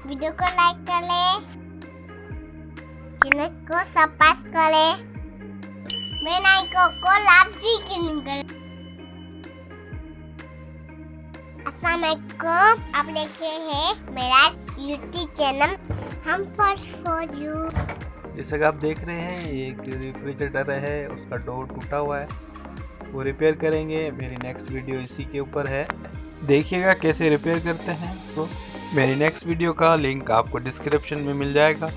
Video को like कर ले, चैनल को सब्सक्राइब कर ले, बेल आइकन को लाजमी क्लिक कर। अस्सलाम वालेकुम, आप देख रहे हैं मेरा यूट्यूब चैनल हम फॉर यू। जैसा कि आप देख रहे हैं ये एक रेफ्रिजरेटर है, उसका डोर टूटा हुआ है, वो रिपेयर करेंगे। मेरी नेक्स्ट वीडियो इसी के ऊपर है, देखिएगा कैसे रिपेयर करते हैं इसको। मेरी नेक्स्ट वीडियो का लिंक आपको डिस्क्रिप्शन में मिल जाएगा।